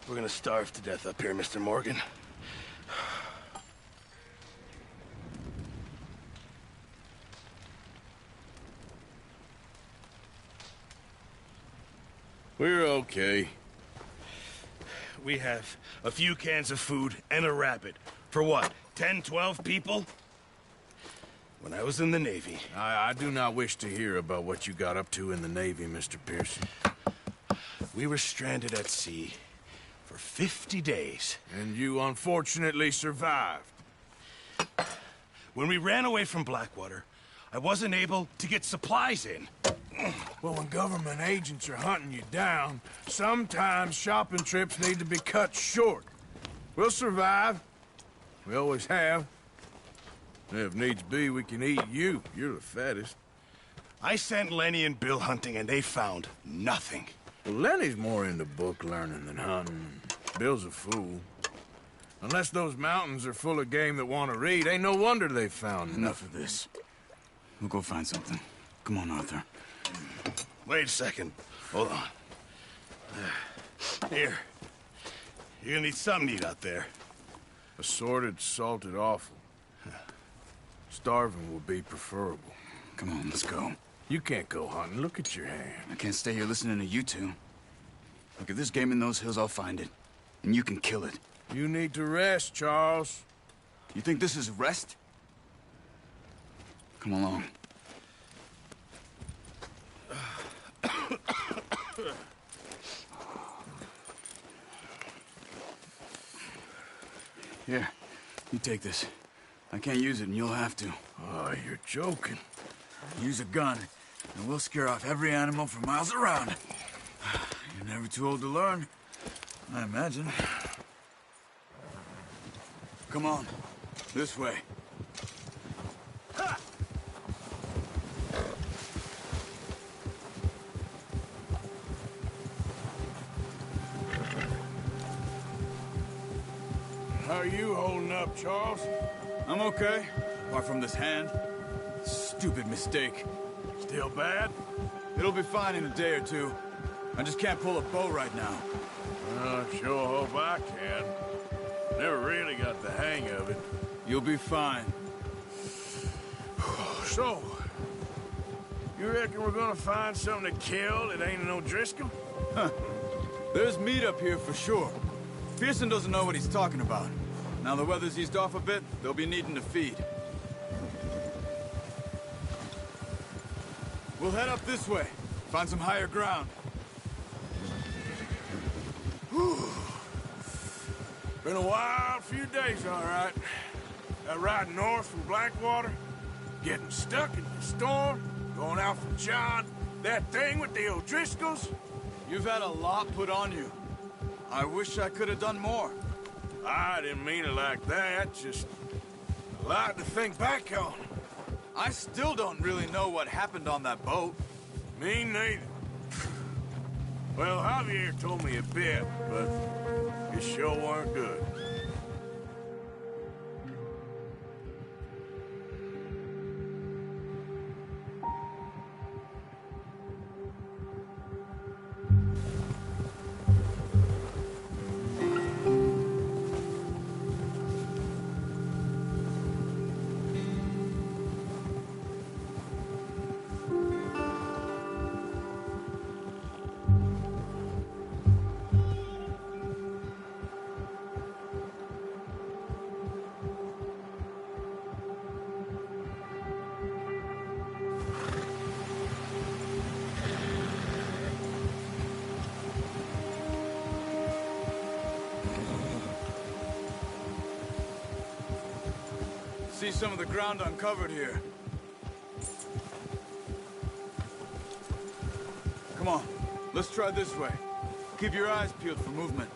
We're gonna starve to death up here, Mr. Morgan. We're okay. We have a few cans of food and a rabbit. For what, 10, 12 people? When I was in the Navy... I do not wish to hear about what you got up to in the Navy, Mr. Pearson. We were stranded at sea for 50 days. And you unfortunately survived. When we ran away from Blackwater, I wasn't able to get supplies in. Well, when government agents are hunting you down, sometimes shopping trips need to be cut short. We'll survive. We always have. If needs be, we can eat you. You're the fattest. I sent Lenny and Bill hunting, and they found nothing. Well, Lenny's more into book learning than hunting. Bill's a fool. Unless those mountains are full of game that want to read, ain't no wonder they found Enough of this. We'll go find something. Come on, Arthur. Wait a second. Hold on. Here. You're gonna need something to eat out there. Assorted, salted offal. Starving will be preferable. Come on, let's go. You can't go hunting. Look at your hand. I can't stay here listening to you two. Look, if there's game in those hills, I'll find it. And you can kill it. You need to rest, Charles. You think this is rest? Come along. Here, you take this. I can't use it, and you'll have to. Oh, you're joking. Use a gun, and we'll scare off every animal for miles around. You're never too old to learn, I imagine. Come on, this way. How are you holding up, Charles? I'm okay, apart from this hand. Stupid mistake. Still bad? It'll be fine in a day or two. I just can't pull a bow right now. I sure hope I can. Never really got the hang of it. You'll be fine. So, you reckon we're gonna find something to kill that ain't no Driscoll? Huh. There's meat up here for sure. Pearson doesn't know what he's talking about. Now the weather's eased off a bit, they'll be needing to feed. We'll head up this way. Find some higher ground. Whew. Been a wild few days, all right. That ride north from Blackwater, getting stuck in the storm, going out from John, that thing with the O'Driscolls. You've had a lot put on you. I wish I could have done more. I didn't mean it like that, just a lot to think back on. I still don't really know what happened on that boat. Me neither. Well, Javier told me a bit, but it sure weren't good. See some of the ground uncovered here. Come on, let's try this way. Keep your eyes peeled for movement.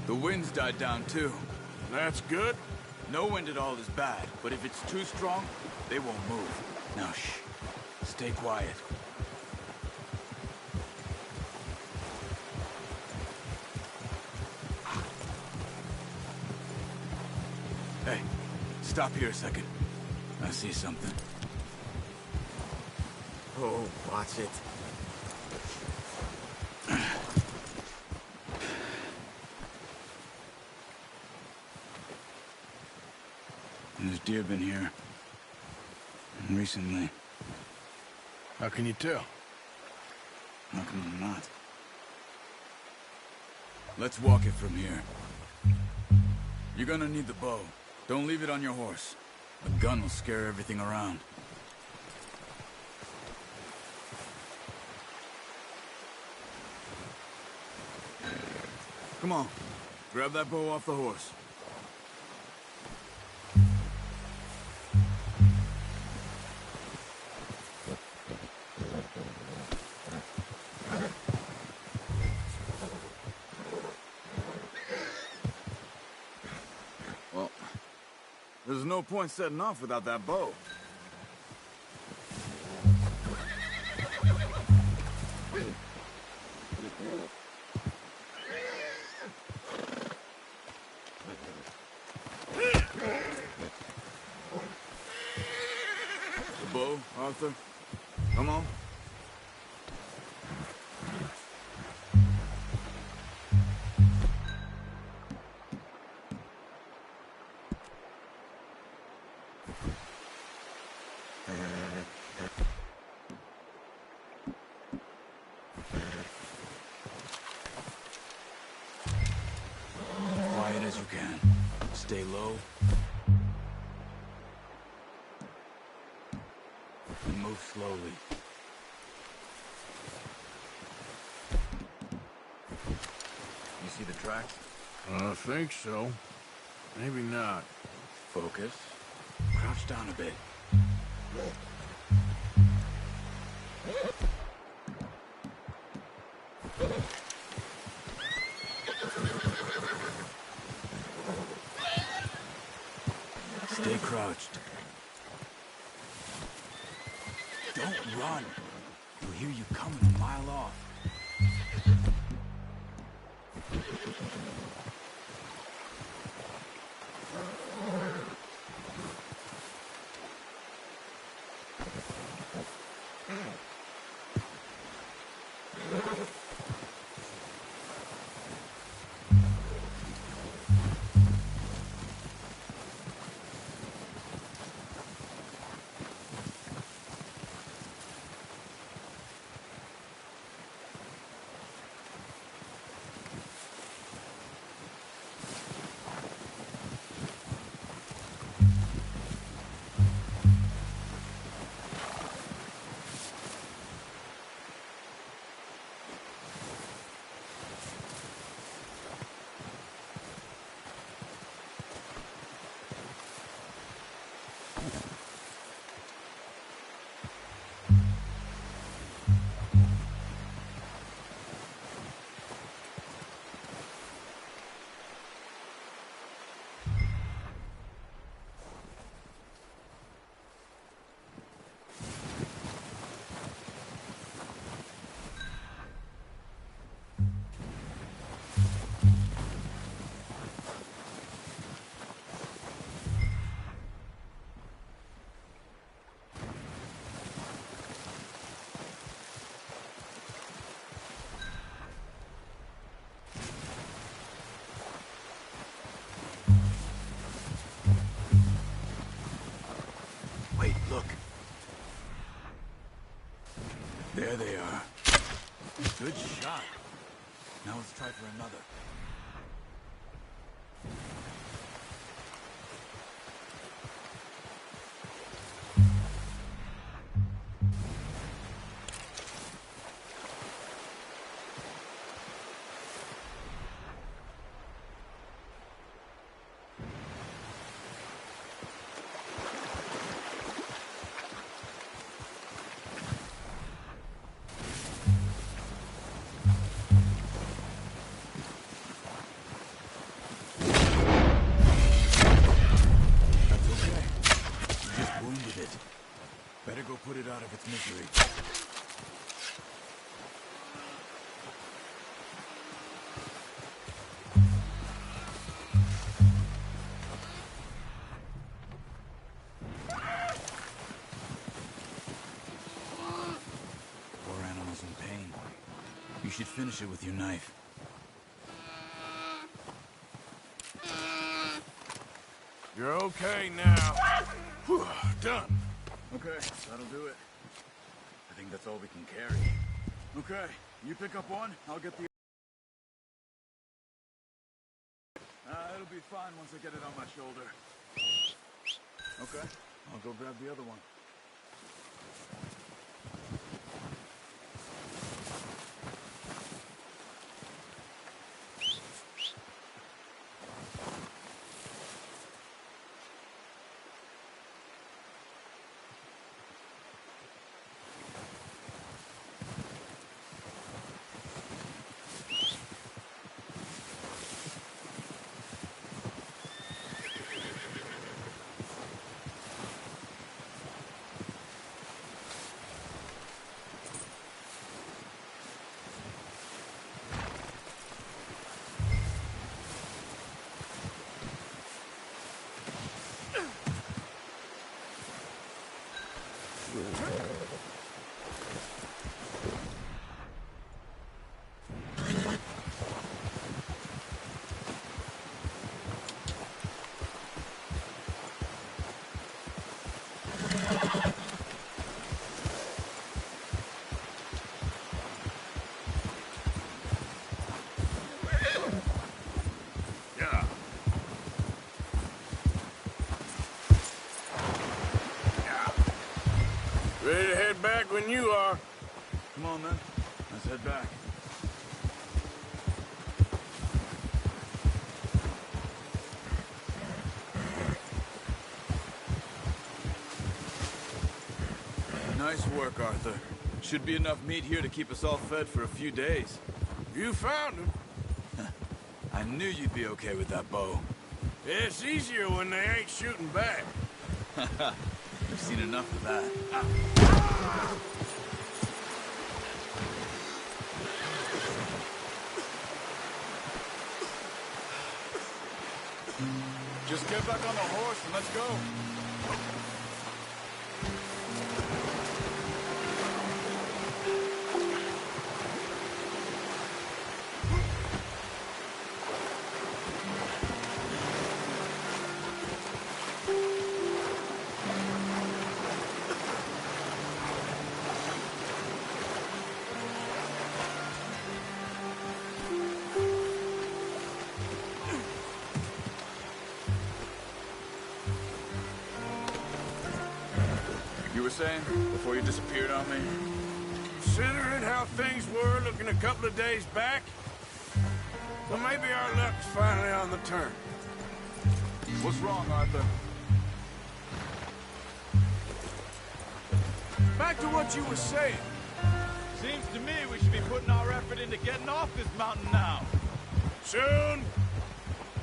The wind's died down too. That's good. No wind at all is bad, but if it's too strong, they won't move. Now shh, stay quiet. Hey, stop here a second. I see something. Oh, watch it. And there's deer been here. And recently. How can you tell? How come they're not? Let's walk it from here. You're gonna need the bow. Don't leave it on your horse. A gun will scare everything around. Come on. Grab that bow off the horse. Well, there's no point setting off without that bow. Bow, Arthur. Come on. Quiet as you can. Stay low. And move slowly. You see the tracks? I think so. Maybe not. Focus. Crouch down a bit. Stay crouched. Don't run. He'll hear you coming a mile off. Look. There they are. Good shot. Now let's try for another. Better go put it out of its misery. Poor animal's in pain. You should finish it with your knife. You're okay now. Whew, done. Okay, that'll do it. I think that's all we can carry. Okay, you pick up one, I'll get the... it'll be fine once I get it on my shoulder. Okay, I'll go grab the other one. Ready to head back when you are. Come on, then. Let's head back. Nice work, Arthur. Should be enough meat here to keep us all fed for a few days. You found him. I knew you'd be okay with that bow. It's easier when they ain't shooting back. I've seen enough of that. Just get back on the horse and let's go. You were saying, before you disappeared on me? Considering how things were looking a couple of days back, well, maybe our luck's finally on the turn. What's wrong, Arthur? Back to what you were saying. Seems to me we should be putting our effort into getting off this mountain now. Soon.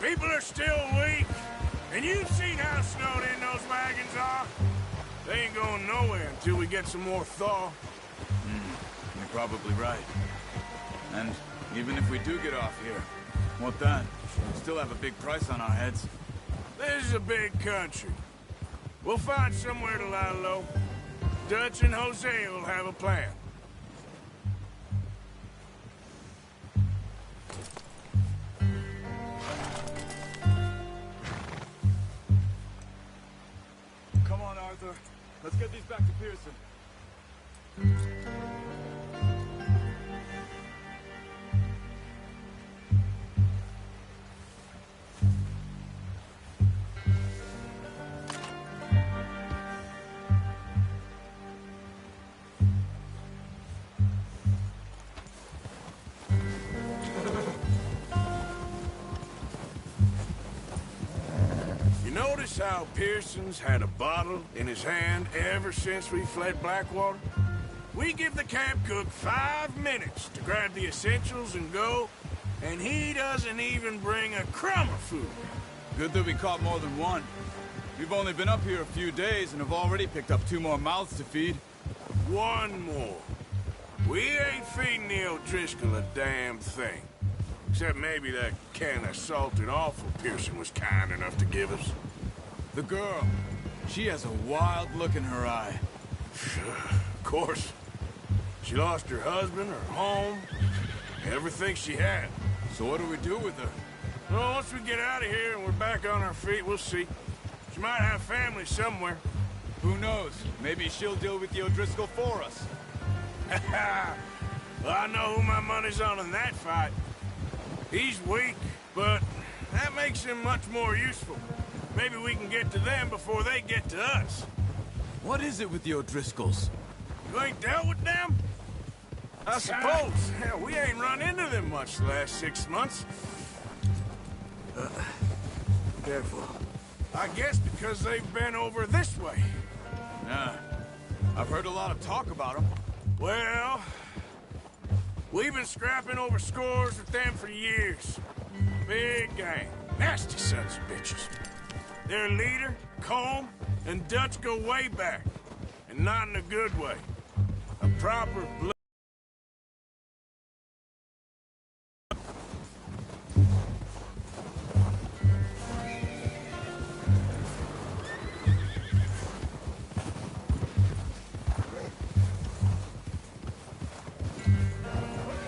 People are still weak, and you've seen how snowed in those wagons are. They ain't going nowhere until we get some more thaw. You're probably right. And even if we do get off here, what then? We still have a big price on our heads. This is a big country. We'll find somewhere to lie low. Dutch and Jose will have a plan. Come on, Arthur. Let's get these back to Pearson. Notice how Pearson's had a bottle in his hand ever since we fled Blackwater? We give the camp cook 5 minutes to grab the essentials and go, and he doesn't even bring a crumb of food. Good that we caught more than one. We've only been up here a few days and have already picked up 2 more mouths to feed. One more. We ain't feeding the O'Driscoll a damn thing. Except maybe that can of salted offal Pearson was kind enough to give us. The girl. She has a wild look in her eye. Of course. She lost her husband, her home, everything she had. So what do we do with her? Well, once we get out of here and we're back on our feet, we'll see. She might have family somewhere. Who knows? Maybe she'll deal with the O'Driscoll for us. Well, I know who my money's on in that fight. He's weak, but that makes him much more useful. Maybe we can get to them before they get to us. What is it with the O'Driscolls? You ain't dealt with them? I suppose. Hell, we ain't run into them much the last 6 months. Careful. I guess because they've been over this way. Yeah. I've heard a lot of talk about them. Well, we've been scrapping over scores with them for years. Big gang. Nasty sons of bitches. Their leader, Combe, and Dutch go way back. And not in a good way. A proper blood.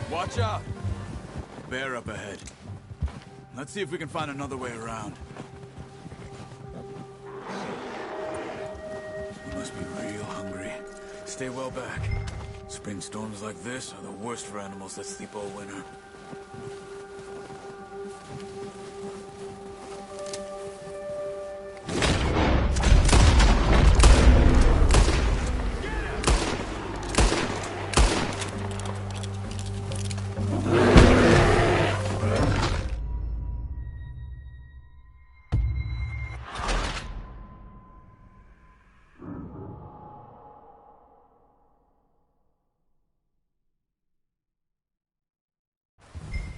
Watch out! Bear up ahead. Let's see if we can find another way around. You must be real hungry. Stay well back. Spring storms like this are the worst for animals that sleep all winter.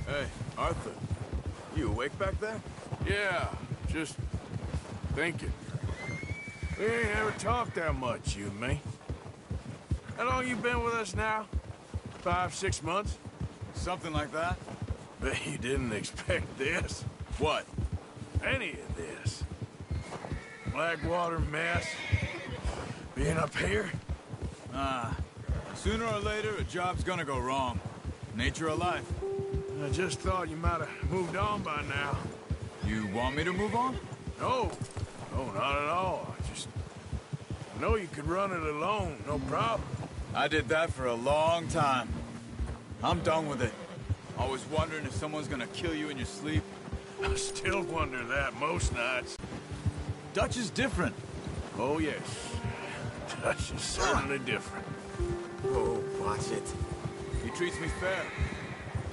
Hey, Arthur. You awake back there? Yeah, just thinking. We ain't ever talked that much, you and me. How long you been with us now? 5, 6 months? Something like that? Bet you didn't expect this. What? Any of this. Blackwater mess. Being up here? Sooner or later, a job's gonna go wrong. Nature of life. I just thought you might have moved on by now. You want me to move on? No. No, not at all. I know you could run it alone, no problem. I did that for a long time. I'm done with it. Always wondering if someone's gonna kill you in your sleep. I still wonder that most nights. Dutch is different. Oh, yes. Dutch is certainly different. Oh, watch it. He treats me fair.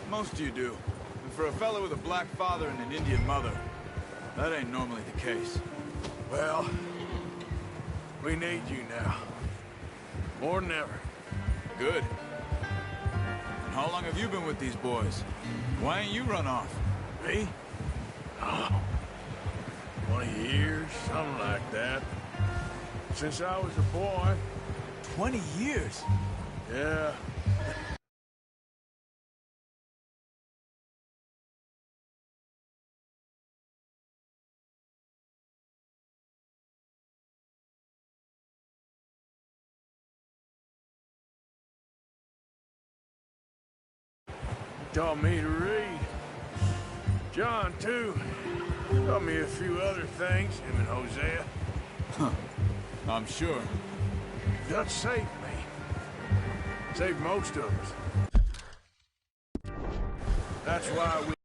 Most of you do. And for a fellow with a black father and an Indian mother, that ain't normally the case. Well, we need you now. More than ever. Good. And how long have you been with these boys? Why ain't you run off? Me? Oh, 20 years, something like that. Since I was a boy. 20 years? Yeah. Taught me to read. John, too. Taught me a few other things, him and Hosea. Huh. I'm sure. Dutch saved me. Saved most of us. That's why we